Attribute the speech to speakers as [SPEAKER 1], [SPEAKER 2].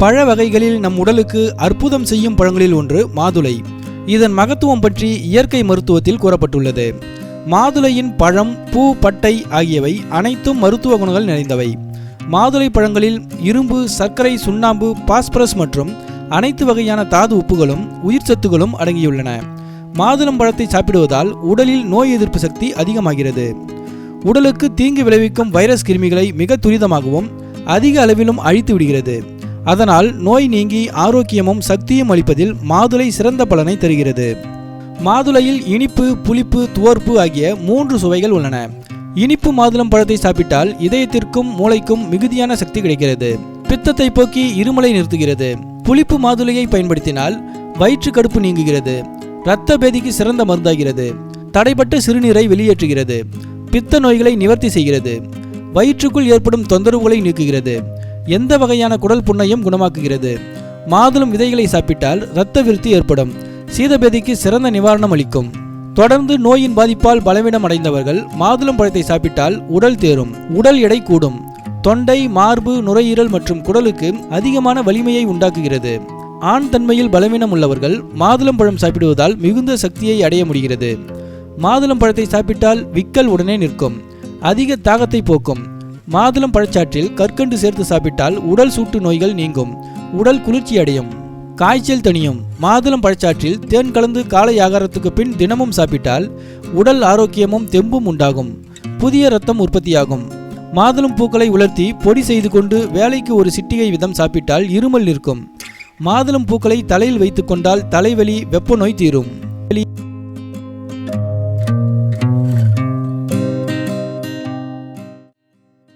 [SPEAKER 1] பழ வகைகளில் நம் உடலுக்கு அற்புதம் செய்யும் பழங்களில் ஒன்று மாதுளை. இதன் மகத்துவம் பற்றி இயற்கை மருத்துவத்தில் கூறப்பட்டுள்ளது. மாதுளையின் பழம், பூ, பட்டை ஆகியவை அனைத்தும் மருத்துவ குணங்கள் நிறைந்தவை. மாதுளை பழங்களில் இரும்பு, சர்க்கரை, சுண்ணாம்பு, பாஸ்பரஸ் மற்றும் அனைத்து வகையான தாது உப்புகளும் உயிர் சத்துகளும் அடங்கியுள்ளன. மாதுளம் பழத்தை சாப்பிடுவதால் உடலில் நோய் எதிர்ப்பு சக்தி அதிகமாகிறது. உடலுக்கு தீங்கு விளைவிக்கும் வைரஸ் கிருமிகளை மிக துரிதமாகவும் அதிக அளவிலும் அழித்து விடுகிறது. அதனால் நோய் நீங்கி ஆரோக்கியமும் சக்தியும் அளிப்பதில் மாதுளை சிறந்த பலனை தருகிறது. மாதுளையில் இனிப்பு, புளிப்பு, துவர்ப்பு ஆகிய 3 சுவைகள் உள்ளன. இனிப்பு மாதுளம் பழத்தை சாப்பிட்டால் இதயத்திற்கும் மூளைக்கும் மிகுதியான சக்தி கிடைக்கிறது. பித்தத்தை போக்கி இருமலை நிறுத்துகிறது. புளிப்பு மாதுளையை பயன்படுத்தினால் வயிற்று கடுப்பு நீங்குகிறது. இரத்த பேதிக்கு சிறந்த மருந்தாகிறது. தடைப்பட்ட சிறுநீரை வெளியேற்றுகிறது. பித்த நோய்களை நிவர்த்தி செய்கிறது. வயிற்றுக்குள் ஏற்படும் தொந்தரவுகளை நீக்குகிறது. எந்த வகையான குடல் புண்ணையும் குணமாக்குகிறது. மாதுளம் விதைகளை சாப்பிட்டால் இரத்த விருத்தி ஏற்படும். சீதபேதிக்கு சிறந்த நிவாரணம் அளிக்கும். தொடர்ந்து நோயின் பாதிப்பால் பலவீனம் அடைந்தவர்கள் மாதுளம் பழத்தை சாப்பிட்டால் உடல் தேரும், உடல் எடை கூடும். தொண்டை, மார்பு, நுரையீரல் மற்றும் குடலுக்கு அதிகமான வலிமையை உண்டாக்குகிறது. ஆண் தன்மையில் பலவீனம் உள்ளவர்கள் மாதுளம் பழம் சாப்பிடுவதால் மிகுந்த சக்தியை அடைய முடிகிறது. மாதுளம் பழத்தை சாப்பிட்டால் விக்கல் உடனே நிற்கும். அதிக தாகத்தை போக்கும். மாதுளம் பழச்சாற்றில் கற்கண்டு சேர்த்து சாப்பிட்டால் உடல் சூட்டு நோய்கள் நீங்கும். உடல் குளிர்ச்சி அடையும். காய்ச்சல் தணியும். மாதுளம் பழச்சாற்றில் தேன் கலந்து காலை ஆகாரத்துக்கு பின் தினமும் சாப்பிட்டால் உடல் ஆரோக்கியமும் தெம்பும் உண்டாகும். புதிய இரத்தம் உற்பத்தியாகும். மாதுளம் பூக்களை உலர்த்தி பொடி செய்து கொண்டு வேலைக்கு ஒரு சிட்டிகை வீதம் சாப்பிட்டால் இருமல் நிற்கும். மாதுளம் பூக்களை தலையில் வைத்துக் கொண்டால் தலைவலி, வெப்ப நோய் தீரும்.